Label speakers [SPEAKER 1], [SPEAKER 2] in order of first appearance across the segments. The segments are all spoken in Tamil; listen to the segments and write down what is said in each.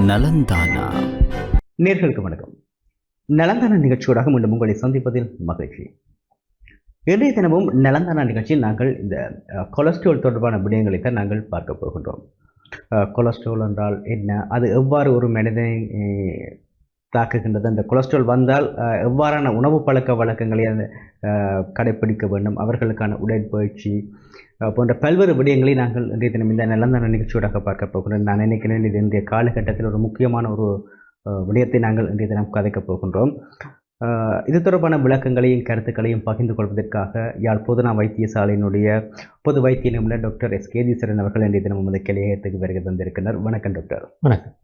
[SPEAKER 1] நலந்தானா.
[SPEAKER 2] நேர்களுக்கு வணக்கம். நலந்தானா நிகழ்ச்சியோடாக மீண்டும் உங்களை சந்திப்பதில் மகிழ்ச்சி. இன்றைய தினமும் நலந்தானா நிகழ்ச்சியில் நாங்கள் இந்த கொலஸ்ட்ரால் தொடர்பான விடயங்களை தான் நாங்கள் பார்க்க போகின்றோம். கொலஸ்ட்ரால் என்றால் என்ன, அது எவ்வாறு ஒரு மனிதனை தாக்குகின்றது, அந்த கொலஸ்ட்ரால் வந்தால் எவ்வாறான உணவு பழக்க வழக்கங்களை அந்த கடைப்பிடிக்க வேண்டும், அவர்களுக்கான உடற்பயிற்சி போன்ற பல்வேறு விடயங்களை நாங்கள் இன்றைய தினம் இந்த நலந்தான நிகழ்ச்சியோடாக பார்க்க போகின்றோம். நான் நினைக்கிறேன் இது இன்றைய காலகட்டத்தில் ஒரு முக்கியமான ஒரு விடயத்தை நாங்கள் இன்றைய தினம் கதைக்கப் போகின்றோம். இது தொடர்பான விளக்கங்களையும் கருத்துக்களையும் பகிர்ந்து கொள்வதற்காக யாழ் பொதுநா வைத்தியசாலையினுடைய பொது வைத்திய நிபுணர் டாக்டர் எஸ் கேதீஸ்வரன் அவர்கள் இன்றைய தினம் நமது கிளையகத்துக்கு வருகை தந்திருக்கிறார். வணக்கம் டாக்டர்.
[SPEAKER 3] வணக்கம்.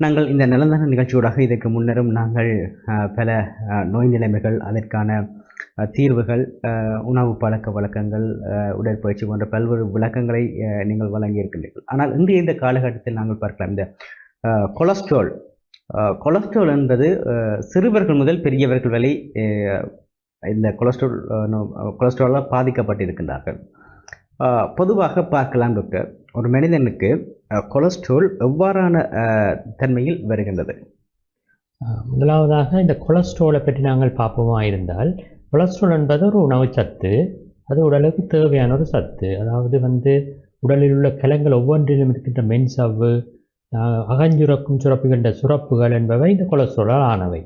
[SPEAKER 2] நாங்கள் இந்த நலந்தான நிகழ்ச்சியோடாக இதற்கு முன்னரும் நாங்கள் பல நோய் நிலைமைகள், அதற்கான தீர்வுகள், உணவு பழக்க வழக்கங்கள், உடற்பயிற்சி போன்ற பல்வேறு விளக்கங்களை நீங்கள் வழங்கியிருக்கின்றீர்கள். ஆனால் இன்றைய இந்த காலகட்டத்தில் நாங்கள் பார்க்கலாம் இந்த கொலஸ்ட்ரால் என்பது சிறுவர்கள் முதல் பெரியவர்கள் வரை இந்த கொலஸ்ட்ராலால் பாதிக்கப்பட்டிருக்கின்றார்கள். பொதுவாக பார்க்கலாம் டாக்டர், ஒரு மனிதனுக்கு கொலஸ்ட்ரால் எவ்வாறான தன்மையில் வருகின்றது?
[SPEAKER 3] முதலாவதாக இந்த கொலஸ்ட்ராலை பற்றி நாங்கள் பார்ப்போமா இருந்தால், கொலஸ்ட்ரால் என்பது ஒரு உணவு சத்து. அது உடலுக்கு தேவையான ஒரு சத்து. அதாவது உடலில் உள்ள கிழங்குகள் ஒவ்வொன்றிலும் இருக்கின்ற மென்சவ்வு, அகஞ்சுரக்கும் சுரப்புகின்ற சுரப்புகள் என்பவை இந்த கொலஸ்ட்ராலால் ஆனவை.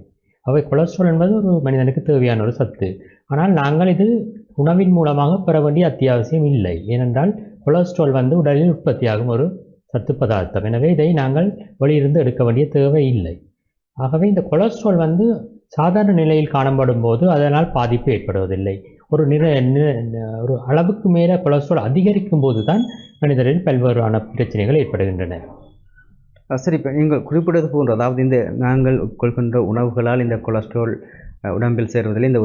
[SPEAKER 3] அவை கொலஸ்ட்ரால் என்பது ஒரு மனிதனுக்கு தேவையான ஒரு சத்து. ஆனால் நாங்கள் இது உணவின் மூலமாக பெற வேண்டிய அத்தியாவசியம் இல்லை. ஏனென்றால் கொலஸ்ட்ரால் உடலில் உற்பத்தியாகும் ஒரு சத்து பதார்த்தம். எனவே இதை நாங்கள் வெளியிருந்து எடுக்க வேண்டிய தேவை இல்லை. ஆகவே இந்த கொலஸ்ட்ரால் சாதாரண நிலையில் காணப்படும் போது அதனால் பாதிப்பு ஏற்படுவதில்லை. ஒரு அளவுக்கு மேலே கொலஸ்ட்ரால் அதிகரிக்கும் போது தான் மனிதரில் பல்வேறான பிரச்சனைகள் ஏற்படுகின்றன.
[SPEAKER 2] சரி, இப்போ நீங்கள் குறிப்பிட்டது போன்ற, அதாவது இந்த நாங்கள் உட்கொள்கின்ற உணவுகளால் இந்த கொலஸ்ட்ரால் உடம்பில் சேர்வதில் இந்த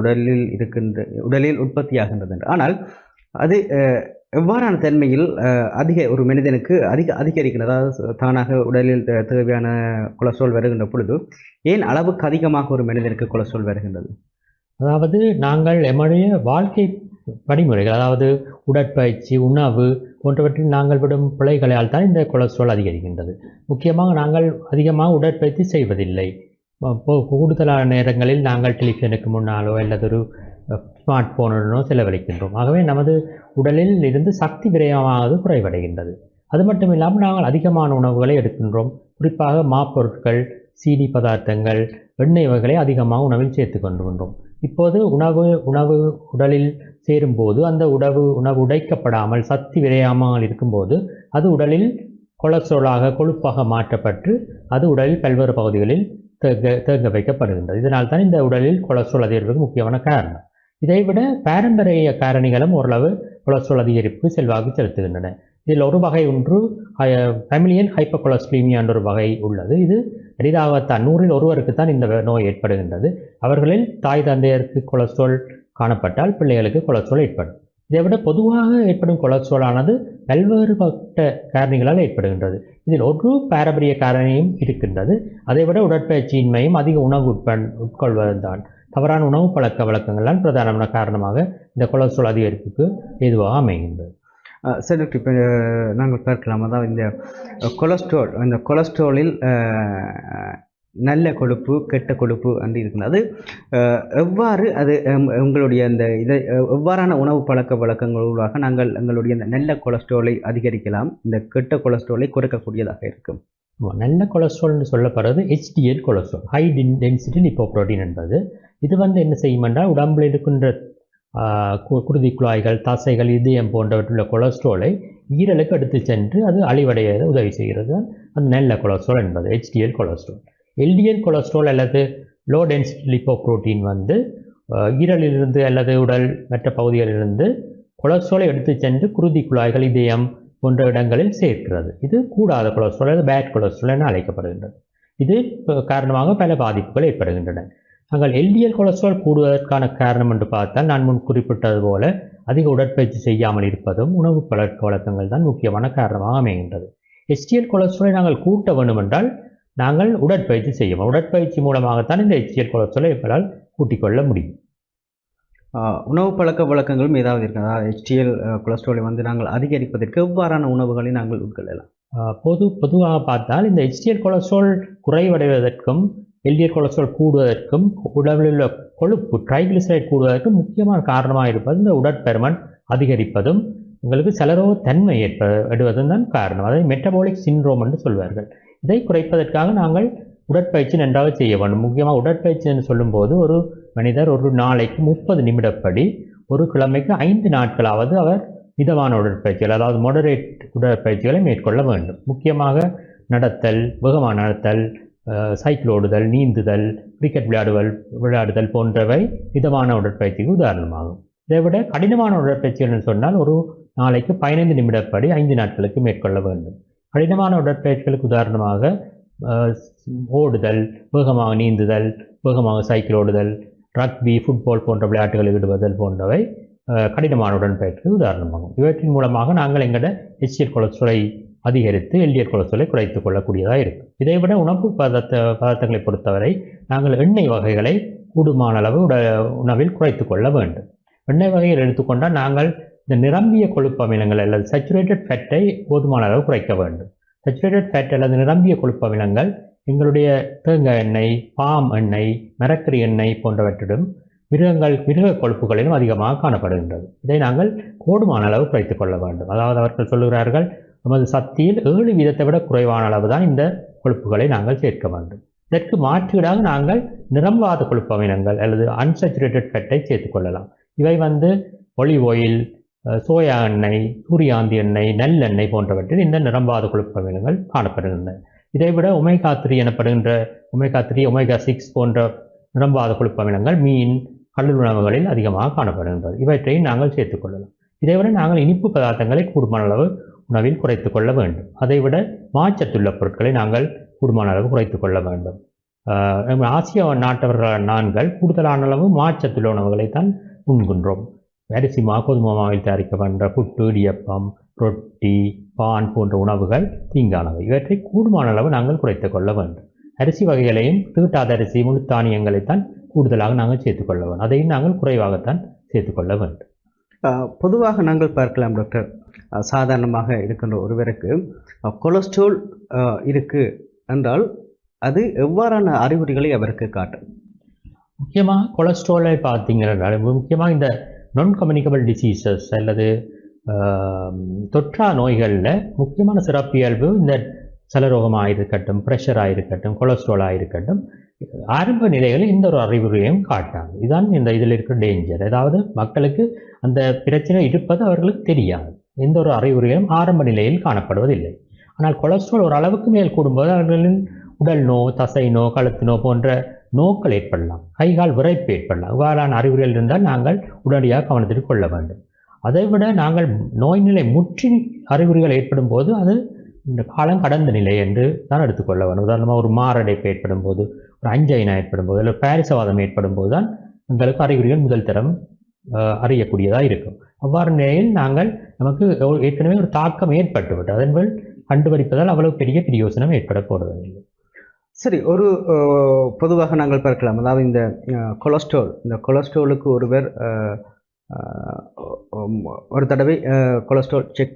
[SPEAKER 2] உடலில் உற்பத்தியாகின்றது. ஆனால் அது எவ்வாறான தன்மையில் ஒரு மனிதனுக்கு அதிகரிக்கின்றது? அதாவது தானாக உடலில் தேவையான கொலஸ்ட்ரால் வருகின்ற பொழுது ஏன் அளவுக்கு அதிகமாக ஒரு மனிதனுக்கு கொலஸ்ட்ரால் வருகின்றது?
[SPEAKER 3] அதாவது நாங்கள் எம்முடைய வாழ்க்கை படிமுறைகள், அதாவது உடற்பயிற்சி, உணவு போன்றவற்றில் நாங்கள் விடும் பிழைகளால் தான் இந்த கொலஸ்ட்ரால் அதிகரிக்கின்றது. முக்கியமாக நாங்கள் அதிகமாக உடற்பயிற்சி செய்வதில்லை. கூடுதலான நேரங்களில் நாங்கள் டெலிவிஷனுக்கு முன்னாலோ அல்லது ஒரு ஸ்மார்ட் போனுடனோ செலவழிக்கின்றோம். ஆகவே நமது உடலில் இருந்து சக்தி விரயமாவது குறைவடைகின்றது. அது மட்டும் இல்லாமல் நாங்கள் அதிகமான உணவுகளை எடுக்கின்றோம். குறிப்பாக மாப்பொருட்கள், சீனி பதார்த்தங்கள், எண்ணெய் வகைகளை அதிகமாக உணவில் சேர்த்து கொண்டுகின்றோம். இப்போது உணவு உடலில் சேரும்போது அந்த உணவு உடைக்கப்படாமல் சக்தி விரையாமல் இருக்கும்போது அது உடலில் கொலஸ்ட்ராலாக, கொழுப்பாக மாற்றப்பட்டு அது உடலில் பல்வேறு பகுதிகளில் தேங்க வைக்கப்படுகின்றது. இதனால் தான் இந்த உடலில் கொலஸ்ட்ரால் அதிகரிப்புக்கு முக்கியமான காரணம். இதைவிட பாரம்பரிய காரணிகளும் ஓரளவு கொலஸ்ட்ரால் அதிகரிப்புக்கு செல்வாக்கு செலுத்துகின்றன. இதில் ஒரு வகை ஒன்று ஃபேமிலியல் ஹைப்பர் கொலஸ்ட்ரீமியா என்ற ஒரு வகை உள்ளது. இது அரிதாகத்தான் 100-இல் ஒருவருக்குத்தான் இந்த நோய் ஏற்படுகின்றது. அவர்களில் தாய் தந்தையருக்கு கொலஸ்ட்ரால் காணப்பட்டால் பிள்ளைகளுக்கு கொலஸ்ட்ரால் ஏற்படும். இதைவிட பொதுவாக ஏற்படும் கொலஸ்ட்ராலானது பல்வேறுபட்ட காரணிகளால் ஏற்படுகின்றது. இதில் ஒரு பாரம்பரிய காரணியும் இருக்கின்றது. அதைவிட உடற்பயிற்சியின்மையும் அதிக உணவு உட்கொள்வதுதான், தவறான உணவு பழக்க வழக்கங்கள்தான் பிரதானமான காரணமாக இந்த கொலஸ்ட்ரால் அதிகரிப்புக்கு ஏதுவாக அமைகின்றது.
[SPEAKER 2] சரி, இப்போ நாங்கள் பார்க்கலாம், அதாவது இந்த கொலஸ்ட்ராலில் நல்ல கொழுப்பு, கெட்ட கொழுப்பு என்று இருக்கிறது. அது எவ்வாறு உங்களுடைய எவ்வாறான உணவு பழக்க வழக்கங்களாக நாங்கள் எங்களுடைய நல்ல கொலஸ்ட்ராலை அதிகரிக்கலாம், இந்த கெட்ட கொலஸ்ட்ராலை குறைக்கக்கூடியதாக இருக்கும்?
[SPEAKER 3] நல்ல கொலஸ்ட்ரால்னு சொல்லப்படுறது HDL cholesterol, high density lipoprotein என்பது. இது என்ன செய்யும் என்றால், உடம்பில் இருக்கின்ற குருதி குழாய்கள், தசைகள், இதயம் போன்றவற்றுள்ள கொலஸ்ட்ராலை ஈரலுக்கு எடுத்து சென்று அது அழிவடைய உதவி செய்கிறது. அந்த நல்ல கொலஸ்ட்ரால் என்பது HDL கொலஸ்ட்ரால். LDL கொலஸ்ட்ரால் அல்லது லோ டென்சிட்டி லிப்போப்ரோட்டீன் ஈரலிலிருந்து அல்லது உடல் மற்ற பகுதிகளிலிருந்து கொலஸ்ட்ராலை எடுத்து சென்று குருதி குழாய்கள், இதயம் போன்ற இடங்களில் சேர்க்கிறது. இது கூடாத கொலஸ்ட்ரால் அல்லது பேட் கொலஸ்ட்ரால் என அழைக்கப்படுகின்றது. இது காரணமாக பல பாதிப்புகள் ஏற்படுகின்றன. நாங்கள் LDL கொலஸ்ட்ரால் கூடுவதற்கான காரணம் என்று பார்த்தால், நான் முன் குறிப்பிட்டது போல அதிக உடற்பயிற்சி செய்யாமல் இருப்பதும் உணவு பழக்க வழக்கங்கள் தான் முக்கியமான காரணமாக அமைகின்றது. HDL கொலஸ்ட்ராலை நாங்கள் கூட்ட வேண்டும் என்றால் நாங்கள் உடற்பயிற்சி செய்யணும். உடற்பயிற்சி மூலமாகத்தான் இந்த HDL கொலஸ்ட்ராலை எங்களால் கூட்டிக் கொள்ள முடியும்.
[SPEAKER 2] உணவு பழக்க வழக்கங்களும் ஏதாவது இருக்கிறதா? HDL கொலஸ்ட்ராலை நாங்கள் அதிகரிப்பதற்கு எவ்வாறான உணவுகளை நாங்கள் உட்கொள்ளலாம்?
[SPEAKER 3] பொதுவாக பார்த்தால் இந்த HDL கொலஸ்ட்ரால் குறைவடைவதற்கும் LDL கொலஸ்ட்ரால் கூடுவதற்கும் உடலில் உள்ள கொழுப்பு ட்ரைகிளிசரைட் கூடுவதற்கும் முக்கியமான காரணமாக இருப்பது இந்த உடற்பருமன் அதிகரிப்பதும் உங்களுக்கு செலரோக தன்மை ஏற்படுவதும் தான் காரணம். அதை மெட்டபாலிக் சிண்ட்ரோம் என்று சொல்வார்கள். இதை குறைப்பதற்காக நாங்கள் உடற்பயிற்சி நன்றாக செய்ய வேண்டும். முக்கியமாக உடற்பயிற்சி என்று சொல்லும்போது ஒரு மனிதர் ஒரு நாளைக்கு 30 நிமிடப்படி ஒரு கிழமைக்கு 5 நாட்களாவது அவர் மிதமான உடற்பயிற்சிகள் அதாவது மொடரேட் உடற்பயிற்சிகளை மேற்கொள்ள வேண்டும். முக்கியமாக நடத்தல், வேகமான நடத்தல், சைக்கிள் ஓடுதல், நீந்துதல், கிரிக்கெட் விளையாடுதல் போன்றவை மிதமான உடற்பயிற்சிக்கு உதாரணமாகும். இதைவிட கடினமான உடற்பயிற்சிகள் சொன்னால் ஒரு நாளைக்கு 15 நிமிடப்படி 5 நாட்களுக்கு மேற்கொள்ள வேண்டும். கடினமான உடற்பயிற்சிகளுக்கு உதாரணமாக ஓடுதல், வேகமாக நீந்துதல், வேகமாக சைக்கிள் ஓடுதல், ரக்பி, ஃபுட்பால் போன்ற விளையாட்டுகளில் ஈடுபடுதல் போன்றவை கடினமான உடற்பயிற்சிக்கு உதாரணமாகும். இவற்றின் மூலமாக நாங்கள் எங்களோட HDL கொலஸ்ட்ராலை அதிகரித்து LDL கொலஸ்ட்ராலை குறைத்துக் கொள்ளக்கூடியதாக இருக்கும். இதைவிட உணவு பதார்த்தங்களை பொறுத்தவரை நாங்கள் எண்ணெய் வகைகளை கூடுமான அளவு உணவில் குறைத்துக் கொள்ள வேண்டும். எண்ணெய் வகைகள் எடுத்துக்கொண்டால் நாங்கள் இந்த நிரம்பிய கொழுப்பு அமிலங்கள் அல்லது சேச்சுரேட்டட் ஃபேட்டை போதுமான அளவு குறைக்க வேண்டும். சேச்சுரேட்டட் ஃபேட் அல்லது நிரம்பிய கொழுப்பு அமிலங்கள் எங்களுடைய தேங்காய் எண்ணெய், பாம் எண்ணெய், மரக்கறி எண்ணெய் போன்றவற்றிலும் மிருக கொழுப்புகளிலும் அதிகமாக காணப்படுகின்றது. இதை நாங்கள் போதுமான அளவு குறைத்துக் கொள்ள வேண்டும். அதாவது அவர்கள் சொல்லுகிறார்கள், நமது சக்தியில் 7% விட குறைவான அளவு தான் இந்த கொழுப்புகளை நாங்கள் சேர்க்க வேண்டும். இதற்கு மாற்றீடாக நாங்கள் நிரம்பாத கொழுப்பு அமிலங்கள் அல்லது அன்சேச்சுரேட்டட் ஃபேட்டை சேர்த்துக்கொள்ளலாம். இவை ஒலிவ் ஆயில், சோயா எண்ணெய், சூரியாந்தி எண்ணெய், நெல்லெண்ணெய் போன்றவற்றில் இந்த நிரம்பாத கொழுப்பு அமிலங்கள் காணப்படுகின்றன. இதைவிட ஒமேகா 3 எனப்படுகின்ற ஒமேகா 3, ஒமேகா 6 போன்ற நிரம்பாத கொழுப்பு அமிலங்கள் மீன், கடல் உணவுகளில் அதிகமாக காணப்படுகின்றது. இவற்றையும் நாங்கள் சேர்த்துக்கொள்ளலாம். இதைவிட நாங்கள் இனிப்பு பதார்த்தங்களை கூடுமான அளவு உணவில் குறைத்துக் கொள்ள வேண்டும். அதைவிட மாச்சத்துள்ள பொருட்களை நாங்கள் கூடுமான அளவு குறைத்துக் கொள்ள வேண்டும். ஆசிய நாட்டவர்களான நாங்கள் கூடுதலான அளவு மாச்சத்துள்ள உணவுகளைத்தான் உண்கின்றோம். அரிசி மா, கோதுமை மாவில் தயாரிக்கப்படுகின்ற புட்டு, இடியப்பம், ரொட்டி, பான் போன்ற உணவுகள் தீங்கானவை. இவற்றை கூடுமான அளவு நாங்கள் குறைத்துக் கொள்ள வேண்டும். அரிசி வகைகளையும் தீட்டாத அரிசி, முழு தானியங்களைத்தான் கூடுதலாக நாங்கள் சேர்த்துக்கொள்ள வேண்டும். அதையும் நாங்கள் குறைவாகத்தான் சேர்த்துக்கொள்ள வேண்டும்.
[SPEAKER 2] பொதுவாக நாங்கள் பார்க்கலாம் டாக்டர், சாதாரணமாக இருக்கின்ற ஒருவருக்கு கொலஸ்ட்ரால் இருக்கு என்றால் அது எவ்வாறான அறிகுறிகளை அவருக்கு காட்டும்?
[SPEAKER 3] முக்கியமாக கொலஸ்ட்ராலை பார்த்தீங்கன்னா முக்கியமாக இந்த நான் கம்யூனிகபிள் டிசீசஸ் அல்லது தொற்றா நோய்களில் முக்கியமான சிறப்பியல்பு இந்த சலரோகமாக இருக்கட்டும், ப்ரெஷராக இருக்கட்டும், கொலஸ்ட்ராலாக இருக்கட்டும், ஆரம்ப நிலைகளில் இந்த ஒரு அறிகுறியையும் காட்டாங்க. இதுதான் இதில் இருக்கிற டேஞ்சர். அதாவது மக்களுக்கு அந்த பிரச்சனை இருப்பது அவர்களுக்கு தெரியாது. எந்த ஒரு அறிகுறியும் ஆரம்ப நிலையில் காணப்படுவதில்லை. ஆனால் கொலஸ்ட்ரால் ஒரு அளவுக்கு மேல் கூடும்போது அவர்களின் உடல் நோ, தசை நோ, கழுத்து நோ போன்ற நோக்கள் ஏற்படலாம், கைகால் விரைப்பு ஏற்படலாம். இவ்வாறான அறிகுறிகள் இருந்தால் நாங்கள் உடனடியாக கவனத்தில் கொள்ள வேண்டும். அதைவிட நாங்கள் நோய் நிலை முற்றி அறிகுறிகள் ஏற்படும் போது அது இந்த காலம் கடந்த நிலை என்று தான் எடுத்துக்கொள்ள வேண்டும். உதாரணமாக ஒரு மாரடைப்பு ஏற்படும் போது, ஒரு அஞ்சைனா ஏற்படும் போது, இல்லை பாரிசவாதம் ஏற்படும் போது தான் எங்களுக்கு அறிகுறிகள் முதல் தரம் அறியக்கூடியதாக இருக்கும். அவ்வாறு நிலையில் நாங்கள் நமக்கு ஏற்கனவே ஒரு தாக்கம் ஏற்பட்டுவிட்டு அதன் கண்டுபிடிப்பதால் அவ்வளவு பெரிய பிரயோசனம் ஏற்பட போவதில்லை.
[SPEAKER 2] சரி, ஒரு பொதுவாக நாங்கள் பார்க்கலாம், அதாவது இந்த கொலஸ்ட்ராலுக்கு ஒருவர் ஒரு தடவை கொலஸ்ட்ரால் செக்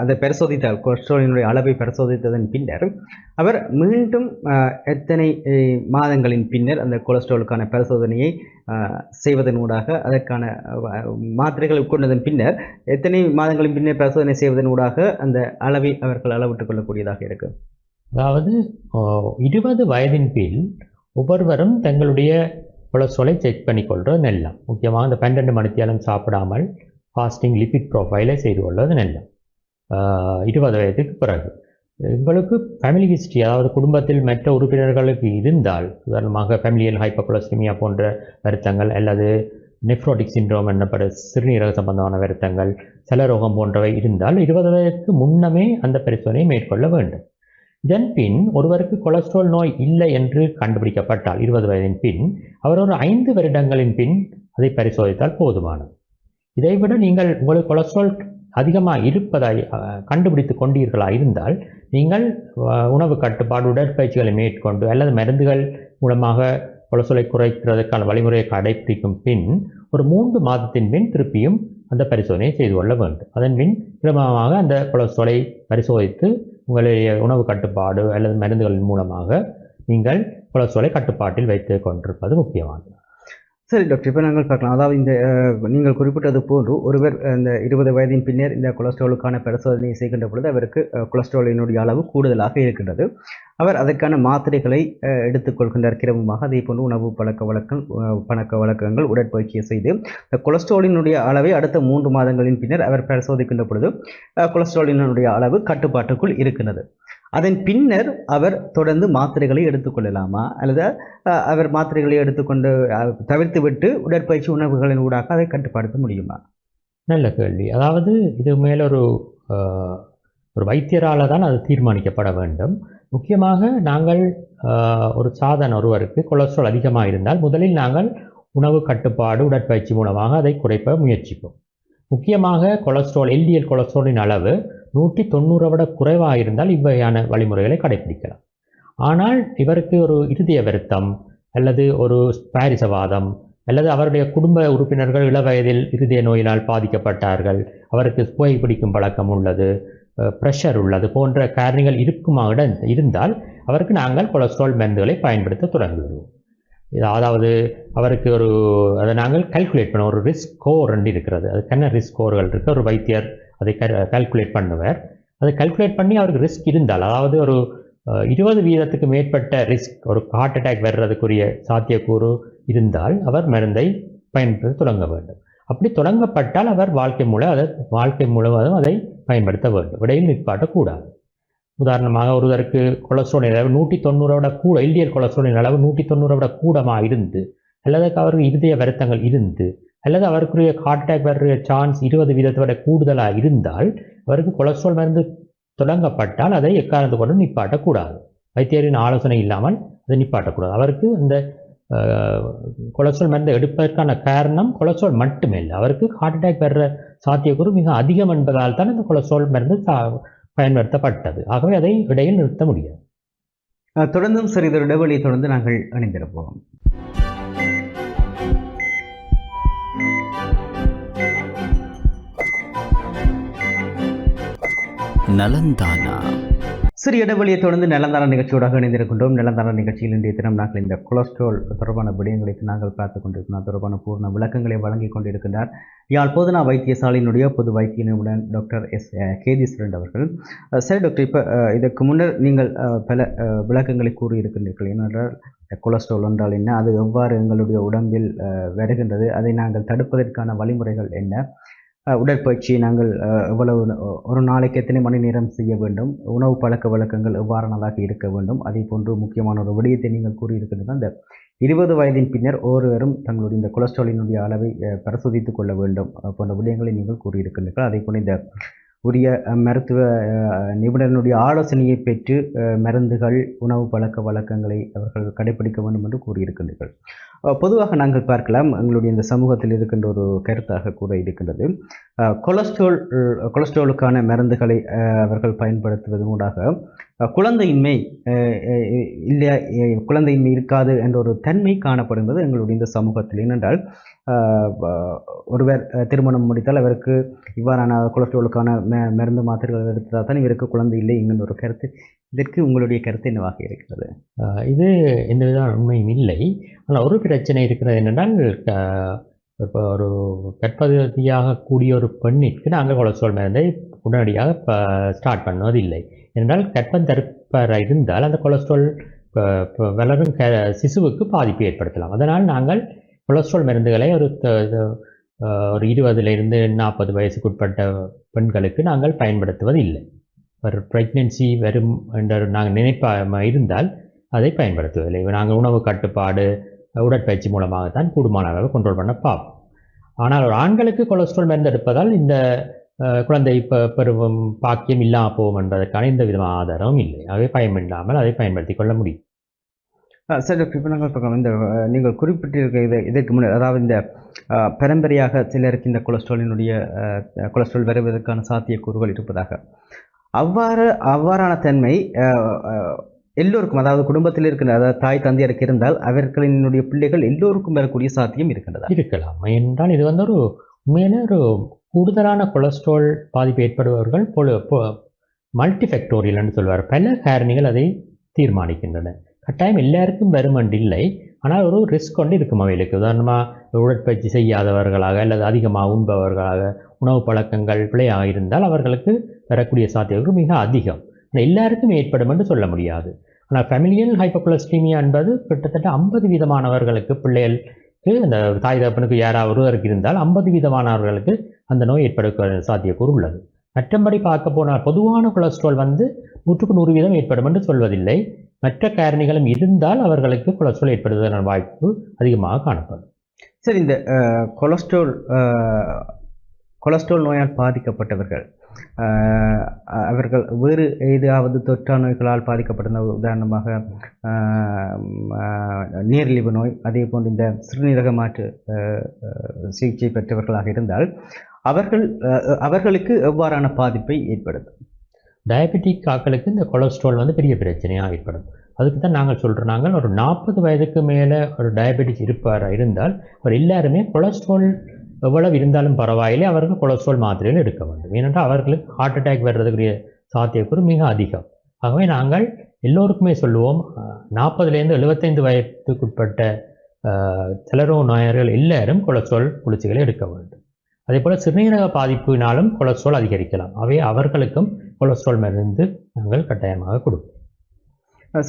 [SPEAKER 2] அதை பரிசோதித்தார். கொலஸ்ட்ராலினுடைய அளவை பரிசோதித்ததன் பின்னர் அவர் மீண்டும் எத்தனை மாதங்களின் பின்னர் அந்த கொலஸ்ட்ராலுக்கான பரிசோதனையை செய்வதனூடாக அதற்கான மாத்திரைகள் உட்கொண்டதன் பின்னர் எத்தனை மாதங்களின் பின்னர் பரிசோதனை செய்வதனூடாக அந்த அளவை அவர்கள் அளவிட்டுக் கொள்ளக்கூடியதாக இருக்கும்?
[SPEAKER 3] அதாவது 20 வயதின் பின் ஒவ்வொருவரும் தங்களுடைய கொலஸ்ட்ராலை செக் பண்ணிக்கொள்வது நல்லம். முக்கியமாக இந்த 12 மணித்தியாலும் சாப்பிடாமல் ஃபாஸ்டிங் லிபிட் ப்ரொஃபைலை செய்து கொள்வது நல்லம். 20 வயதுக்கு பிறகு உங்களுக்கு ஃபேமிலி ஹிஸ்ட்ரி, அதாவது குடும்பத்தில் மற்ற உறுப்பினர்களுக்கு இருந்தால், உதாரணமாக ஃபேமிலியல் ஹைப்பர்கொலஸ்டீமியா போன்ற வருத்தங்கள் அல்லது நெஃப்ரோட்டிக் சிண்ட்ரோம் என்னப்படும் சிறுநீரக சம்பந்தமான வருத்தங்கள், சலரோகம் போன்றவை இருந்தால் 20 வயதுக்கு முன்னமே அந்த பரிசோதனையை மேற்கொள்ள வேண்டும். இதன் பின் ஒருவருக்கு கொலஸ்ட்ரால் நோய் இல்லை என்று கண்டுபிடிக்கப்பட்டால் 20 வயதின் பின் அவர் ஒரு 5 வருடங்களின் பின் அதை பரிசோதித்தால் போதுமானது. இதைவிட நீங்கள் உங்களுக்கு கொலஸ்ட்ரால் அதிகமாக இருப்பதாய் கண்டுபிடித்து கொண்டீர்களா இருந்தால் நீங்கள் உணவு கட்டுப்பாடு, உடற்பயிற்சிகளை மேற்கொண்டு அல்லது மருந்துகள் மூலமாக கொலஸ்ட்ராலை குறைக்கிறதுக்கான வழிமுறையை கடைபிடிக்கும் பின் ஒரு 3 மாதத்தின் பின் திருப்பியும் அந்த பரிசோதனையை செய்து கொள்ள வேண்டும். அதன் பின் கிரமமாக அந்த கொலஸ்ட்ராலை பரிசோதித்து உங்களுடைய உணவு கட்டுப்பாடு அல்லது மருந்துகளின் மூலமாக நீங்கள் கொலஸ்ட்ராலை கட்டுப்பாட்டில் வைத்து கொண்டிருப்பது முக்கியமானது.
[SPEAKER 2] சரி டாக்டர், இப்போ நாங்கள் பார்க்கலாம். அதாவது இந்த நீங்கள் குறிப்பிட்டது போன்று ஒருவர் இந்த 20 வயதின் பின்னர் இந்த கொலஸ்ட்ராலுக்கான பரிசோதனையை செய்கின்ற பொழுது அவருக்கு கொலஸ்ட்ராலினுடைய அளவு கூடுதலாக இருக்கின்றது. அவர் அதற்கான மாத்திரைகளை எடுத்துக்கொள்கின்றார் கிரமமாக. அதே போன்று உணவு பழக்க வழக்கங்கள் உடற்பயிற்சியை செய்து இந்த கொலஸ்ட்ராலினுடைய அளவை அடுத்த 3 மாதங்களின் பின்னர் அவர் பரிசோதிக்கின்ற பொழுது கொலஸ்ட்ராலினுடைய அளவு கட்டுப்பாட்டுக்குள் இருக்கின்றது. அதன் பின்னர் அவர் தொடர்ந்து மாத்திரைகளை எடுத்துக்கொள்ளலாமா, அல்லது அவர் மாத்திரைகளை எடுத்துக்கொண்டு தவிர்த்துவிட்டு உடற்பயிற்சி உணவுகளின் ஊடாக அதை கட்டுப்படுத்த முடியுமா?
[SPEAKER 3] நல்ல கேள்வி. அதாவது இது மேலொரு ஒரு வைத்தியரால் தான் அது தீர்மானிக்கப்பட வேண்டும். முக்கியமாக நாங்கள் ஒரு சாதாரண ஒருவருக்கு கொலஸ்ட்ரால் அதிகமாக இருந்தால் முதலில் நாங்கள் உணவு கட்டுப்பாடு உடற்பயிற்சி மூலமாக அதை குறைப்ப முயற்சிப்போம். முக்கியமாக கொலஸ்ட்ரால் எல்டிஎல் கொலஸ்ட்ராலின் அளவு 190 விட குறைவாக இருந்தால் இவ்வகையான வழிமுறைகளை கடைபிடிக்கலாம். ஆனால் இவருக்கு ஒரு இருதய வருத்தம் அல்லது ஒரு பாரிசவாதம் அல்லது அவருடைய குடும்ப உறுப்பினர்கள் இளவயதில் இருதய நோயினால் பாதிக்கப்பட்டார்கள், அவருக்கு புகைப்பிடிக்கும் பழக்கம் உள்ளது, ப்ரெஷர் உள்ளது போன்ற காரணிகள் இருக்குமாக இருந்தால் அவருக்கு நாங்கள் கொலஸ்ட்ரால் மருந்துகளை பயன்படுத்த தொடங்குவோம். அதாவது அவருக்கு அதை நாங்கள் கால்குலேட் பண்ண ஒரு ரிஸ்க் ஸ்கோர் இருக்கிறது. அதுக்கான ரிஸ்க் ஸ்கோர்கள் இருக்குது. ஒரு வைத்தியர் அதை கால்குலேட் பண்ணுவார். அதை கால்குலேட் பண்ணி அவருக்கு ரிஸ்க் இருந்தால், அதாவது ஒரு 20% மேற்பட்ட ரிஸ்க், ஒரு ஹார்ட் அட்டாக் வர்றதுக்குரிய சாத்தியக்கூறு இருந்தால் அவர் மருந்தை பயன்படுத்த தொடங்க வேண்டும். அப்படி தொடங்கப்பட்டால் அவர் வாழ்க்கை முழுவதும் அதை பயன்படுத்த வேண்டும், இடையில் நிற்பாட்டக்கூடாது. உதாரணமாக ஒருவருக்கு கொலஸ்ட்ரால் அளவு 190 விட கூட, எல்டிஎல் கொலஸ்ட்ராலின் அளவு 190 விட கூடமாக இருந்து, அல்லது அவருக்கு இருதய வருத்தங்கள் இருந்து, அல்லது அவருக்குரிய ஹார்ட் அட்டாக் வர்ற சான்ஸ் 20% விட கூடுதலாக இருந்தால் அவருக்கு கொலஸ்ட்ரால் மருந்து தொடங்கப்பட்டால் அதை எக்காரணத்து கொண்டு நிப்பாட்டக்கூடாது. வைத்தியரின் ஆலோசனை இல்லாமல் அதை நிப்பாட்டக்கூடாது. அவருக்கு இந்த கொலஸ்ட்ரால் மருந்து எடுப்பதற்கான காரணம் கொலஸ்ட்ரால் மட்டுமே இல்லை, அவருக்கு ஹார்ட் அட்டாக் வர்ற சாத்தியக்கூறு மிக அதிகம் என்பதால் தான் இந்த கொலஸ்ட்ரால் மருந்து பயன்படுத்தப்பட்டது. ஆகவே அதை இடையில் நிறுத்த முடியாது.
[SPEAKER 2] தொடர்ந்தும் சிறிது இடைவெளியை தொடர்ந்து நாங்கள் இணைந்திருப்போம். நலந்தானா சிறிய இடைவெளியை தொடர்ந்து நலந்தான நிகழ்ச்சியோடாக இணைந்திருக்கின்றோம். நலந்தான நிகழ்ச்சியில் இன்றைய தினம் நாங்கள் இந்த கொலஸ்ட்ரால் தொடர்பான விடயங்களை நாங்கள் பார்த்துக் கொண்டிருக்கிறோம். தொடர்பான பூர்ண விளக்கங்களை வழங்கிக் கொண்டிருக்கின்றார் யாழ் போதனா வைத்தியசாலையினுடைய பொது வைத்திய நிபுணர் டாக்டர் எஸ் கேதீஸ்வரன் அவர்கள். சரி டாக்டர், இப்போ இதற்கு முன்னர் நீங்கள் பல விளக்கங்களை கூறியிருக்கின்றீர்கள். ஏனென்றால் கொலஸ்ட்ரால் என்றால் என்ன, அது எவ்வாறு எங்களுடைய உடம்பில் வருகின்றது, அதை நாங்கள் தடுப்பதற்கான வழிமுறைகள் என்ன, உடற்பயிற்சியை நாங்கள் எவ்வளவு ஒரு நாளைக்கு எத்தனை மணி நேரம் செய்ய வேண்டும், உணவு பழக்க வழக்கங்கள் எவ்வாறானதாக இருக்க வேண்டும், அதே போன்று முக்கியமான ஒரு விடயத்தை நீங்கள் கூறியிருக்கின்றது. அந்த 20 வயதின் பின்னர் ஒவ்வொருவரும் தங்களுடைய இந்த கொலஸ்ட்ராலினுடைய அளவை பரிசோதித்துக் கொள்ள வேண்டும் போன்ற விடயங்களை நீங்கள் கூறியிருக்கின்றீர்கள். அதே போல் இந்த உரிய மருத்துவ நிபுணர்களுடைய ஆலோசனையை பெற்று மருந்துகள் உணவு பழக்க வழக்கங்களை அவர்கள் கடைபிடிக்க வேண்டும் என்று கூறியிருக்கின்றீர்கள். பொதுவாக நாங்கள் பார்க்கலாம், எங்களுடைய இந்த சமூகத்தில் இருக்கின்ற ஒரு கருத்தாக கூட இருக்கின்றது, கொலஸ்ட்ராலுக்கான மருந்துகளை அவர்கள் பயன்படுத்துவதன் ஊடாக குழந்தையின்மை இருக்காது என்ற ஒரு தன்மை காணப்படுகிறது எங்களுடைய இந்த சமூகத்தில். ஏனென்றால் ஒருவர் திருமணம் முடித்தால் அவருக்கு இவ்வாறான கொலஸ்ட்ராலுக்கான மருந்து மாத்திரைகள் எடுத்தால் தான் இவருக்கு குழந்தை இல்லை என்கின்ற ஒரு கருத்து. இதற்கு உங்களுடைய கருத்து என்னவாக இருக்கிறது?
[SPEAKER 3] இது எந்த வித உண்மையும் இல்லை. ஆனால் ஒரு பிரச்சனை இருக்கிறது என்னென்றால், இப்போ ஒரு கர்ப்பவதியாக கூடிய ஒரு பெண்ணிற்கு நாங்கள் கொலஸ்ட்ரால் மருந்தை உடனடியாக ஸ்டார்ட் பண்ணுவதில்லை. என்றால் கர்ப்பம் தடுப்பற இருந்தால் அந்த கொலஸ்ட்ரால் வளரும் சிசுவுக்கு பாதிப்பு ஏற்படுத்தலாம். அதனால் நாங்கள் கொலஸ்ட்ரால் மருந்துகளை ஒரு 20 to 40 வயசுக்குட்பட்ட பெண்களுக்கு நாங்கள் பயன்படுத்துவதில்லை. ஒரு ப்ரெக்னென்சி வரும் என்ற நாங்கள் நினைப்பாக இருந்தால் அதை பயன்படுத்துவதில்லை. நாங்கள் உணவு கட்டுப்பாடு உடற்பயிற்சி மூலமாகத்தான் கூடுமான அளவு கண்ட்ரோல் பண்ண பார்ப்போம். ஆனால் ஒரு ஆண்களுக்கு கொலஸ்ட்ரால் மருந்து எடுப்பதால் இந்த குழந்தை பருவம் பாக்கியம் இல்லாமல் போகும் என்பதற்கான எந்த விதமான ஆதாரமும் இல்லை. ஆகவே பயமில்லாமல் அதை பயன்படுத்தி கொள்ள முடியும்.
[SPEAKER 2] சரி டாக்டர், இப்போ நாங்கள் பார்க்கலாம், இந்த நீங்கள் குறிப்பிட்டிருக்க இதற்கு முன்னர், அதாவது இந்த பரம்பரையாக சிலருக்கு இந்த கொலஸ்ட்ரால் வருவதற்கான சாத்தியக்கூறுகள் இருப்பதாக, அவ்வாறான தன்மை எல்லோருக்கும், அதாவது குடும்பத்தில் இருக்கிற, அதாவது தாய் தந்தையருக்கு இருந்தால் அவர்களினுடைய பிள்ளைகள் எல்லோருக்கும் வரக்கூடிய சாத்தியம் இருக்கின்றதா?
[SPEAKER 3] இருக்கலாம். என்றால் இது வந்து ஒரு உண்மையிலே ஒரு கூடுதலான கொலஸ்ட்ரால் பாதிப்பு ஏற்படுபவர்கள் மல்டிஃபெக்டோரியல் என்று சொல்வார். பல காரணிகள் அதை தீர்மானிக்கின்றன. கட்டாயம் எல்லாருக்கும் வருமென்று இல்லை, ஆனால் ஒரு ரிஸ்க் கொண்டு இருக்கும் அவைகளுக்கு. உதாரணமாக உடற்பயிற்சி செய்யாதவர்களாக அல்லது அதிகமாக உண்பவர்களாக, உணவு பழக்கங்கள் பிழையாக இருந்தால் அவர்களுக்கு வரக்கூடிய சாத்தியங்கள் மிக அதிகம். ஆனால் எல்லாருக்கும் ஏற்படும் என்று சொல்ல முடியாது. ஆனால் ஃபெமிலியல் ஹைப்போகொலஸ்டீமியா என்பது கிட்டத்தட்ட 50% பிள்ளைகளுக்கு, அந்த தாய் தகப்பனுக்கு யாராவது ஒருவருக்கு இருந்தால் 50% அந்த நோய் ஏற்பட சாத்தியக்கூறு உள்ளது. மற்றபடி பார்க்க போனால் பொதுவான கொலஸ்ட்ரால் வந்து 100% ஏற்படும் என்று சொல்வதில்லை. மற்ற காரணிகளும் இருந்தால் அவர்களுக்கு கொலஸ்ட்ரால் ஏற்படுவதற்கான வாய்ப்பு அதிகமாக காணப்படும்.
[SPEAKER 2] சரி, இந்த கொலஸ்ட்ரால் நோயால் பாதிக்கப்பட்டவர்கள் அவர்கள் வேறு ஏதாவது தொற்றா நோய்களால் பாதிக்கப்பட்ட, உதாரணமாக நீரிழிவு நோய், அதே போன்று இந்த சிறுநீரக மாற்று சிகிச்சை பெற்றவர்களாக இருந்தால் அவர்களுக்கு எவ்வாறான பாதிப்பை ஏற்படுத்தும்?
[SPEAKER 3] டயபெட்டிக் ஆக்களுக்கு இந்த கொலஸ்ட்ரால் வந்து பெரிய பிரச்சனையாக ஏற்படும். அதுக்கு தான் நாங்கள் சொல்கிறோம், நாங்கள் ஒரு 40 வயதுக்கு மேலே ஒரு டயபெட்டிஸ் இருந்தால் அவர் எல்லாருமே கொலஸ்ட்ரால் எவ்வளவு இருந்தாலும் பரவாயில்லை, அவர்கள் கொலஸ்ட்ரால் மாத்திரைகள் எடுக்க வேண்டும். ஏனென்றால் அவர்களுக்கு ஹார்ட் அட்டாக் வர்றதுக்குரிய சாத்தியக்கூறு மிக அதிகம். ஆகவே நாங்கள் எல்லோருக்குமே சொல்லுவோம், 40லேருந்து 75 வயதுக்குட்பட்ட செலரோ நோயாளர்கள் எல்லாரும் கொலஸ்ட்ரால் குளிர்ச்சிகளை எடுக்க வேண்டும். அதே போல் சிறுநீரக பாதிப்பினாலும் கொலஸ்ட்ரால் அதிகரிக்கலாம். அவை அவர்களுக்கும் கொலஸ்ட்ரால் மருந்து நாங்கள் கட்டாயமாக கொடுப்போம்.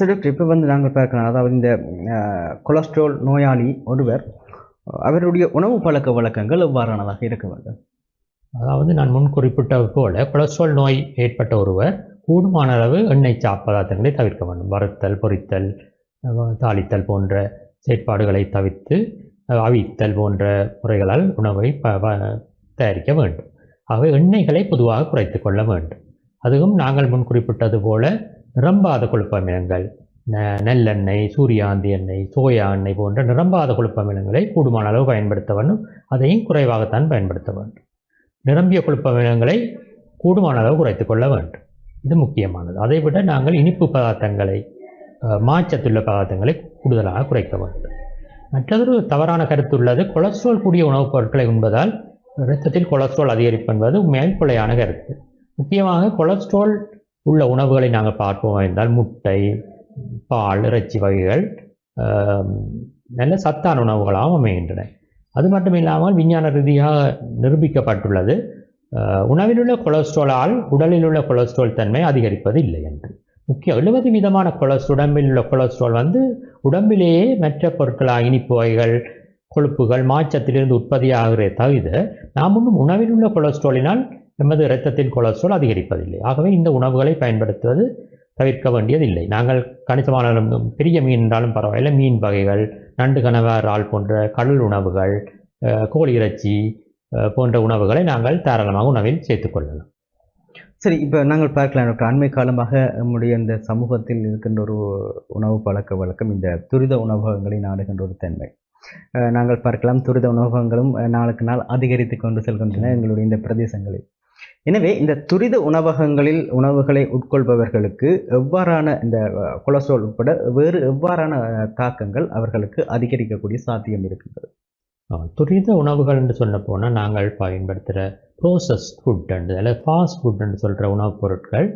[SPEAKER 2] சரி, இப்போ வந்து நாங்கள் பார்க்கலாம், அதாவது இந்த கொலஸ்ட்ரால் நோயாளி ஒருவர் அவருடைய உணவு பழக்க வழக்கங்கள் எவ்வாறானதாக இருக்க வேண்டும்?
[SPEAKER 3] அதாவது நான் முன் குறிப்பிட்டது போல கொலஸ்ட்ரால் நோய் ஏற்பட்ட ஒருவர் கூடுமான அளவு எண்ணெய் பதார்த்தங்களை தவிர்க்க வேண்டும். வறுத்தல், பொரித்தல், தாளித்தல் போன்ற செயற்பாடுகளை தவிர்த்து அவித்தல் போன்ற முறைகளால் உணவை தயாரிக்க வேண்டும். ஆகவே எண்ணெய்களை பொதுவாக குறைத்து கொள்ள வேண்டும். அதுவும் நாங்கள் முன் குறிப்பிட்டது போல நிரம்பாத கொழுப்பமிலங்கள், நெல்லெண்ணெய், சூரியாந்தி எண்ணெய், சோயா எண்ணெய் போன்ற நிரம்பாத கொழுப்பமிலங்களை கூடுமான அளவு பயன்படுத்த வேண்டும். அதையும் குறைவாகத்தான் பயன்படுத்த வேண்டும். நிரம்பிய கொழுப்பமிலங்களை கூடுமான அளவு குறைத்து கொள்ள வேண்டும். இது முக்கியமானது. அதைவிட நாங்கள் இனிப்பு பதார்த்தங்களை, மாச்சத்துள்ள பதார்த்தங்களை கூடுதலாக குறைக்க வேண்டும். மற்றொரு தவறான கருத்து உள்ளது, கொலஸ்ட்ரால் கூடிய உணவுப் பொருட்களை உண்பதால் இரத்தத்தில் கொலஸ்ட்ரால் அதிகரிப்பு என்பது உண்மையில் பிழையான கருத்து. முக்கியமாக கொலஸ்ட்ரால் உள்ள உணவுகளை நாங்கள் பார்ப்போம் என்றால் முட்டை, பால், இறைச்சி வகைகள் நல்ல சத்தான உணவுகளாகவும் அமைகின்றன. அது மட்டும் இல்லாமல் விஞ்ஞான ரீதியாக நிரூபிக்கப்பட்டுள்ளது, உணவிலுள்ள கொலஸ்ட்ராலால் உடலில் உள்ள கொலஸ்ட்ரால் தன்மை அதிகரிப்பது இல்லை என்று. முக்கியம் 70% உடம்பில் உள்ள கொலஸ்ட்ரால் வந்து உடம்பிலேயே மற்ற பொருட்களாக இனிப்பு வகைகள், கொழுப்புகள், மாச்சத்திலிருந்து உற்பத்தியாகிறே தவிர நாம் ஒன்றும் உணவில் உள்ள கொலஸ்ட்ராலினால் நமது இரத்தத்தில் கொலஸ்ட்ரால் அதிகரிப்பதில்லை. ஆகவே இந்த உணவுகளை பயன்படுத்துவது தவிர்க்க வேண்டியதில்லை. நாங்கள் கணிசமான பெரிய மீன் என்றாலும் பரவாயில்லை, மீன் வகைகள், நண்டு, கனவா, இறால் போன்ற கடல் உணவுகள், கோழி இறைச்சி போன்ற உணவுகளை நாங்கள் தாராளமாக உணவில் சேர்த்துக்கொள்ளலாம்.
[SPEAKER 2] சரி, இப்போ நாங்கள் பார்க்கலாம், அண்மை காலமாக நம்முடைய இந்த சமூகத்தில் இருக்கின்ற ஒரு உணவு பழக்க வழக்கம் இந்த துரித உணவகங்களை நாடுகின்ற ஒரு தன்மை. நாங்கள் பார்க்கலாம், துரித உணவகங்களும் நாளுக்கு நாள் அதிகரித்து கொண்டு செல்கின்றன எங்களுடைய இந்த பிரதேசங்களில். எனவே இந்த துரித உணவகங்களில் உணவுகளை உட்கொள்பவர்களுக்கு எவ்வாறான இந்த கொலஸ்ட்ரால் உட்பட வேறு எவ்வாறான தாக்கங்கள் அவர்களுக்கு அதிகரிக்கக்கூடிய சாத்தியம் இருக்கின்றது?
[SPEAKER 3] துரித உணவுகள் என்று சொன்ன போனால் நாங்கள் பயன்படுத்துகிற ப்ரோசஸ் ஃபுட் அல்லது ஃபாஸ்ட் ஃபுட் என்று சொல்கிற உணவுப் பொருட்கள்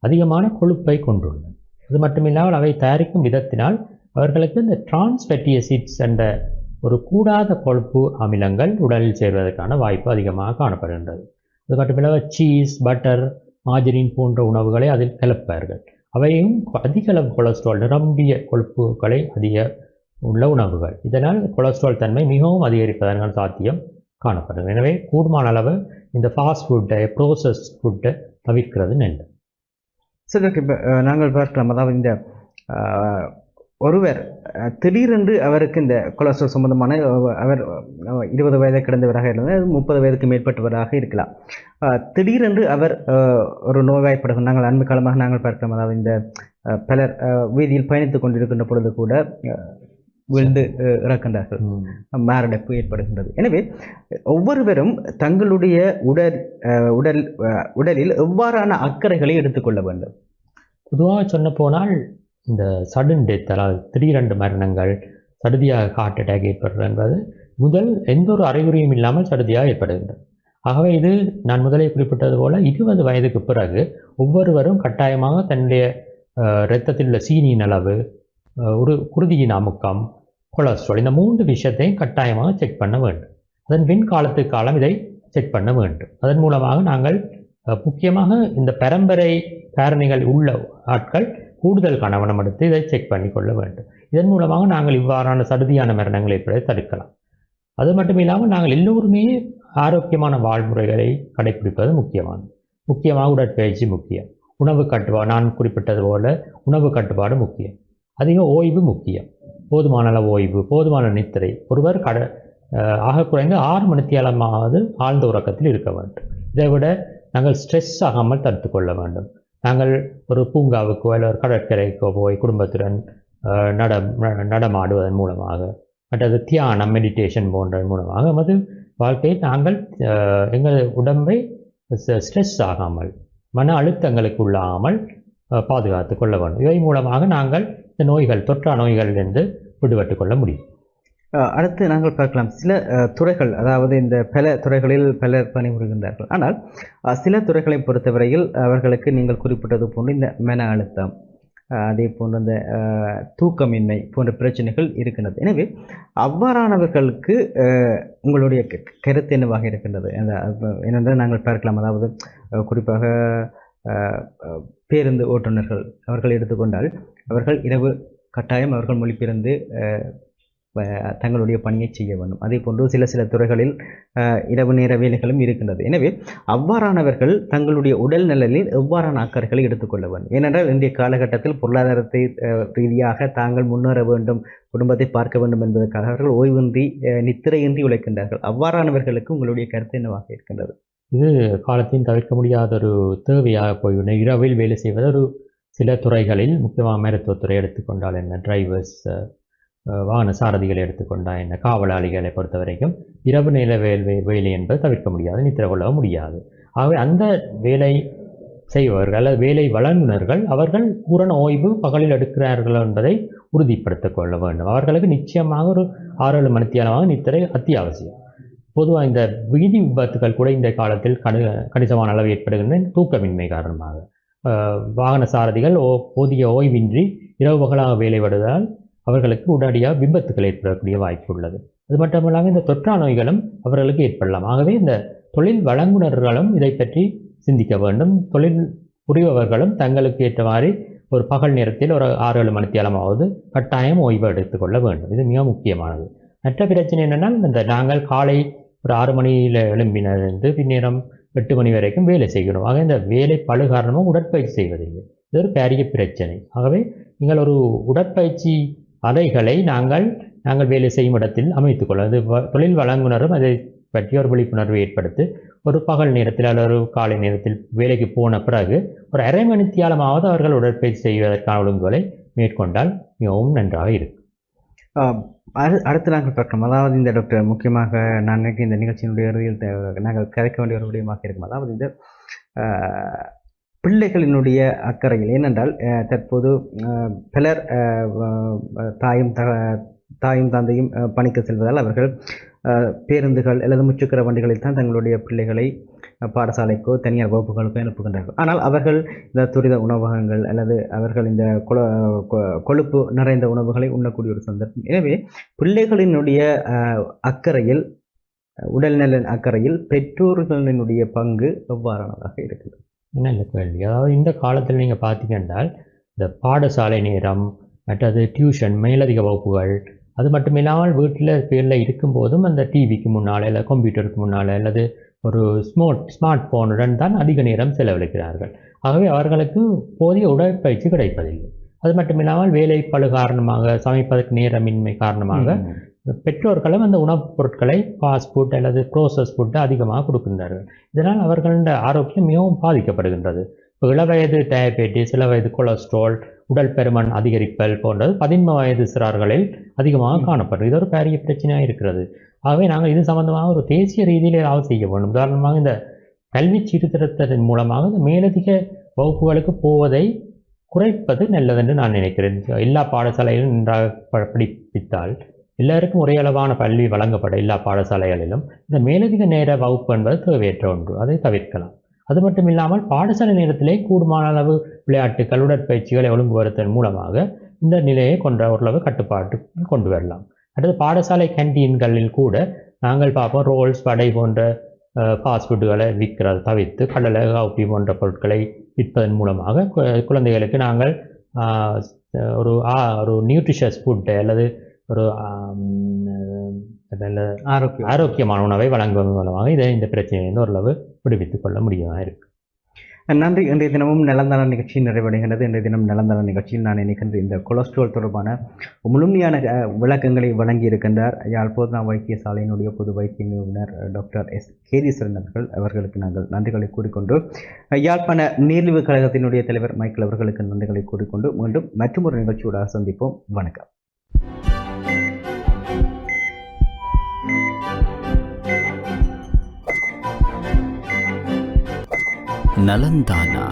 [SPEAKER 3] அதிகமான கொழுப்பை கொண்டுள்ளன. அது மட்டும் இல்லாமல் அவை தயாரிக்கும் விதத்தினால் அவர்களுக்கு இந்த டிரான்ஸ் ஃபேட்டி ஆசிட்ஸ் என்ற ஒரு கூடாத கொழுப்பு அமிலங்கள் உடலில் சேர்வதற்கான வாய்ப்பு அதிகமாக காணப்படுகின்றது. அது மட்டுமில்லாமல் சீஸ், பட்டர், மார்ஜரின் போன்ற உணவுகளை அதில் கலப்பார்கள். அவையும் அதிக அளவு கொலஸ்ட்ரால், நிரம்பிய கொழுப்புகளை அதிக உள்ள உணவுகள். இதனால் கொலஸ்ட்ரால் தன்மை மிகவும் அதிகரிப்பதற்கான சாத்தியம் காணப்படும். எனவே கூடுமான அளவு இந்த ஃபாஸ்ட் ஃபுட்டை, ப்ரோசஸ் ஃபுட்டை தவிர்க்கிறது நல்லது.
[SPEAKER 2] சரி, இப்போ நாங்கள் பார்க்கலாம், அதாவது இந்த ஒருவர் திடீரென்று அவருக்கு இந்த கொலஸ்ட்ரால் சம்பந்தமான, அவர் 20 வயதை கடந்தவராக இருந்தால் 30 வயதுக்கு மேற்பட்டவராக இருக்கலாம். திடீரென்று அவர் ஒரு நோய்வாய்ப்படுகிறார். நாங்கள் அண்மை காலமாக நாங்கள் பார்க்கலாம், அதாவது இந்த பலர் வீதியில் பயணித்துக் கொண்டிருக்கின்ற பொழுது கூட விழுந்து இறக்கின்றார்கள், மாரடைப்பு ஏற்படுகின்றது. எனவே ஒவ்வொருவரும் தங்களுடைய உடலில் எவ்வாறான அக்கறைகளை எடுத்துக்கொள்ள வேண்டும்?
[SPEAKER 3] பொதுவாக சொன்ன போனால் இந்த சடன் டெத், அதாவது திடீரென்று மரணங்கள், சடுதியாக ஹார்ட் அட்டாக் ஏற்படுறது என்பது முதல் எந்த ஒரு அறிகுறியும் இல்லாமல் சடுதியாக ஏற்படுகின்றது. ஆகவே இது நான் முதலே குறிப்பிட்டது போல 20 வயதுக்கு பிறகு ஒவ்வொருவரும் கட்டாயமாக தன்னுடைய இரத்தத்தில் உள்ள சீனியின் அளவு, ஒரு குருதியின் அமுக்கம், கொலஸ்ட்ரால், இந்த 3 விஷயத்தையும் கட்டாயமாக செக் பண்ண வேண்டும். அதன் பின் காலத்துக்கு காலம் இதை செக் பண்ண வேண்டும். அதன் மூலமாக நாங்கள் முக்கியமாக இந்த பரம்பரை காரணிகள் உள்ள ஆட்கள் கூடுதல் கவனம் எடுத்து இதை செக் பண்ணி கொள்ள வேண்டும். இதன் மூலமாக நாங்கள் இவ்வாறான சடுதியான மரணங்களை ஏற்படுவதை தடுக்கலாம். அது மட்டும் இல்லாமல் நாங்கள் எல்லோருமே ஆரோக்கியமான வாழ்முறைகளை கடைபிடிப்பது முக்கியமானது. முக்கியமாக உடற்பயிற்சி முக்கியம், உணவு கட்டுப்பாடு, நான் குறிப்பிட்டது போல உணவு கட்டுப்பாடு முக்கியம், அதிக ஓய்வு முக்கியம், போதுமான அளவு ஓய்வு, போதுமான நித்திரை. ஒருவர் ஆக குறைந்து 6 மணித்தியாலமாவது ஆழ்ந்த உறக்கத்தில் இருக்க வேண்டும். இதை விட நாங்கள் ஸ்ட்ரெஸ் ஆகாமல் தடுத்து கொள்ள வேண்டும். நாங்கள் ஒரு பூங்காவுக்கோ அல்லது ஒரு கடற்கரைக்கோ போய் குடும்பத்துடன் நடமாடுவதன் மூலமாக, மற்றது தியானம், மெடிடேஷன் போன்ற மூலமாக நமது வாழ்க்கையை நாங்கள் எங்கள் உடம்பை ஸ்ட்ரெஸ் ஆகாமல், மன அழுத்தங்களுக்கு உள்ளாமல் பாதுகாத்து கொள்ள வேண்டும். இவை மூலமாக நாங்கள் இந்த நோய்கள், தொற்றா நோய்களிலிருந்து விடுபட்டு கொள்ள முடியும்.
[SPEAKER 2] அடுத்து நாங்கள் பார்க்கலாம் சில துறைகள், அதாவது இந்த பல துறைகளில் பலர் பணிபுரிகின்றார்கள். ஆனால் சில துறைகளை பொறுத்தவரையில் அவர்களுக்கு நீங்கள் குறிப்பிட்டது போன்று இந்த மன அழுத்தம், அதே போன்ற இந்த தூக்கமின்மை போன்ற பிரச்சனைகள் இருக்கின்றது. எனவே அவ்வாறானவர்களுக்கு உங்களுடைய கருத்து என்னவாக இருக்கின்றது? ஏனென்றால் நாங்கள் பார்க்கலாம், அதாவது குறிப்பாக பேருந்து ஓட்டுநர்கள் அவர்கள் எடுத்துக்கொண்டால் அவர்கள் இரவு கட்டாயம் அவர்கள் மொழிபெயர்ந்து தங்களுடைய பணியை செய்ய வேண்டும். அதே போன்று சில துறைகளில் இரவு நேர வேலைகளும் இருக்கின்றது. எனவே அவ்வாறானவர்கள் தங்களுடைய உடல் நலனில் எவ்வாறான அக்கறைகளை எடுத்துக்கொள்ள வேண்டும்? ஏனென்றால் இன்றைய காலகட்டத்தில் பொருளாதாரத்தை ரீதியாக தாங்கள் முன்னேற வேண்டும், குடும்பத்தை பார்க்க வேண்டும் என்பதற்காக அவர்கள் ஓய்வின்றி நித்திரையின்றி உழைக்கின்றார்கள். அவ்வாறானவர்களுக்கு உங்களுடைய கருத்து என்னவாக இருக்கின்றது?
[SPEAKER 3] இது காலத்தின் தவிர்க்க முடியாத ஒரு தேவையாக போய்விடும். இரவில் வேலை செய்வது ஒரு சில துறைகளில், முக்கியமாக மருத்துவத்துறை எடுத்துக்கொண்டால் என்ன, டிரைவர்ஸ், வாகன சாரதிகளை எடுத்துக்கொண்டால் என்ன, காவலாளிகளை பொறுத்த வரைக்கும் இரவு நேர வேலை என்பது தவிர்க்க முடியாது, நித்திர கொள்ள முடியாது. ஆகவே அந்த வேலை செய்பவர்கள் அல்லது வேலை வழங்குனர்கள் அவர்கள் பூரண ஓய்வு பகலில் எடுக்கிறார்கள் என்பதை உறுதிப்படுத்திக் கொள்ள வேண்டும். அவர்களுக்கு நிச்சயமாக ஒரு 6-7 மணித்தியாலமாக நித்திரை அத்தியாவசியம். பொதுவாக இந்த வீதி விபத்துகள் கூட இந்த காலத்தில் கணிசமான அளவு ஏற்படுகின்ற தூக்கமின்மை காரணமாக வாகன சாரதிகள் போதிய ஓய்வின்றி இரவு பகலாக வேலைப்படுவதால் அவர்களுக்கு உடனடியாக விபத்துகள் ஏற்படக்கூடிய வாய்ப்பு உள்ளது. அது மட்டுமில்லாமல் இந்த தொற்றா நோய்களும் அவர்களுக்கு ஏற்படலாம். ஆகவே இந்த தொழில் வழங்குனர்களும் இதை பற்றி சிந்திக்க வேண்டும். தொழில் புரிபவர்களும் தங்களுக்கு ஏற்ற மாதிரி ஒரு பகல் நேரத்தில் ஒரு 6-7 மணித்தியாலமாவது கட்டாயம் ஓய்வு எடுத்துக்கொள்ள வேண்டும். இது மிக முக்கியமானது. மற்ற பிரச்சனை என்னென்னால், இந்த நாங்கள் காலை ஒரு 6 மணியில் எழும்பினிருந்து பின்னேரம் 8 மணி வரைக்கும் வேலை செய்கிறோம். ஆக இந்த வேலை பழு காரணமாக உடற்பயிற்சி செய்வதில்லை. இது ஒரு பெரிய பிரச்சனை. ஆகவே நீங்கள் ஒரு உடற்பயிற்சி அறைகளை நாங்கள் வேலை செய்யும் இடத்தில் அமைத்துக் கொள்ள, அது தொழில் வழங்குனரும் அதை பற்றி ஒரு விழிப்புணர்வு ஏற்படுத்தி ஒரு பகல் நேரத்தில் அல்லது ஒரு காலை நேரத்தில் வேலைக்கு போன பிறகு ஒரு 1/2 மணித்தியாலமாவது அவர்கள் உடற்பயிற்சி செய்வதற்கான ஒழுங்குகளை மேற்கொண்டால் மிகவும் நன்றாக இருக்கும்.
[SPEAKER 2] அடுத்து நாங்கள் பார்க்கலாம், அதாவது இந்த டாக்டர் முக்கியமாக நான் நினைக்கிறேன் இந்த நிகழ்ச்சியினுடைய இறுதியில் நாங்கள் கதைக்க வேண்டிய ஒரு விடயமாக இருக்கும். அதாவது இந்த பிள்ளைகளினுடைய அக்கறையில், ஏனென்றால் தற்போது பலர் தாயும் தந்தையும் பணிக்கு செல்வதால் அவர்கள் பேருந்துகள் அல்லது முச்சக்கர வண்டிகளில் தான் தங்களுடைய பிள்ளைகளை பாடசாலைக்கோ தனியார் வகுப்புகளுக்கோ அனுப்புகின்றார்கள். ஆனால் அவர்கள் இந்த துரித உணவகங்கள் அல்லது அவர்கள் இந்த கொழுப்பு நிறைந்த உணவுகளை உண்ணக்கூடிய ஒரு சந்தர்ப்பம். எனவே பிள்ளைகளினுடைய அக்கறையில், உடல்நலன் அக்கறையில் பெற்றோர்களினுடைய பங்கு எவ்வாறானதாக இருக்குது?
[SPEAKER 3] நல்ல கேள்வி. அதாவது இந்த காலத்தில் நீங்கள் பார்த்தீங்கன்றால் இந்த பாடசாலை நேரம், மற்றது டியூஷன், மேலதிக வகுப்புகள், அது மட்டும் இல்லாமல் வீட்டில் பேரில் இருக்கும்போதும் அந்த டிவிக்கு முன்னால் இல்லை கம்ப்யூட்டருக்கு முன்னால் அல்லது ஒரு ஸ்மார்ட் ஃபோனுடன் தான் அதிக நேரம் செலவழிக்கிறார்கள். ஆகவே அவர்களுக்கு போதிய உடற்பயிற்சி கிடைப்பதில்லை. அது மட்டும் இல்லாமல் வேலை பளு காரணமாக, சமைப்பதற்கு நேரமின்மை காரணமாக பெற்றோர்களும் அந்த உணவுப் பொருட்களை ஃபாஸ்ட் ஃபுட் அல்லது ப்ரோசஸ் ஃபுட்டு அதிகமாக கொடுக்கின்றார்கள். இதனால் அவர்களோட ஆரோக்கியம் மிகவும் பாதிக்கப்படுகின்றது. இப்போ இளவயது டயபெட்டிஸ், இளவயது கொலஸ்ட்ரால், உடல் பெருமன் அதிகரிப்பல் போன்றது 13 வயது சிறார்களில் அதிகமாக காணப்படுது. இது ஒரு பெரிய பிரச்சனையாக இருக்கிறது. ஆகவே நாங்கள் இது சம்பந்தமாக ஒரு தேசிய ரீதியில் ஏதாவது செய்ய வேண்டும். உதாரணமாக இந்த கல்வி சீர்திருத்தத்தின் மூலமாக இந்த மேலதிக வகுப்புகளுக்கு போவதை குறைப்பது நல்லதென்று நான் நினைக்கிறேன். எல்லா பாடசாலையிலும் நன்றாக படிப்பித்தால் எல்லாருக்கும் ஒரே அளவான கல்வி வழங்கப்பட எல்லா பாடசாலைகளிலும் இந்த மேலதிக நேர வகுப்பு என்பது தேவையற்ற ஒன்று. அதை தவிர்க்கலாம். அது மட்டும் இல்லாமல் பாடசாலை நேரத்திலே கூடுமான அளவு விளையாட்டுகள் உடற்பயிற்சிகளை ஒழுங்குபடுத்துவதன் மூலமாக இந்த நிலையை ஓரளவு கட்டுப்பாட்டுக்கு கொண்டு வரலாம். அடுத்து பாடசாலை கேன்டீன்களில் கூட நாங்கள் பார்ப்போம் ரோல்ஸ் வடை போன்ற ஃபாஸ்ட் ஃபுட்டுகளை விற்கிறத தவிர்த்து கடலை காப்பி போன்ற பொருட்களை விற்பதன் மூலமாக குழந்தைகளுக்கு நாங்கள் ஒரு நியூட்ரிஷியஸ் ஃபுட்டை அல்லது ஒரு ஆரோக்கியமான உணவை வழங்குவதன் மூலமாக இந்த பிரச்சனையிலிருந்து ஓரளவு விடுவித்துக் கொள்ள முடியாமல் இருக்கு.
[SPEAKER 2] நன்றி. இன்றைய தினமும் நலந்தான நிகழ்ச்சி நிறைவடைகிறது. இன்றைய தினம் நலந்தான நிகழ்ச்சியில் நான் நினைக்கின்ற இந்த கொலஸ்ட்ரால் தொடர்பான முழுமையான விளக்கங்களை வழங்கி இருக்கின்றார் யாழ் போதனா வைத்தியசாலையினுடைய பொது வைத்திய நிபுணர் டாக்டர் எஸ் கேதீஸ்வரன் அவர்களுக்கு நாங்கள் நன்றிகளை கூறிக்கொண்டு யாழ்ப்பாண நீர்ழிவு கழகத்தினுடைய தலைவர் மைக்கேல் அவர்களுக்கு நன்றிகளை கூறிக்கொண்டு மீண்டும் மற்றொரு நிகழ்ச்சியோட சந்திப்போம். வணக்கம்.
[SPEAKER 1] நலந்தானா.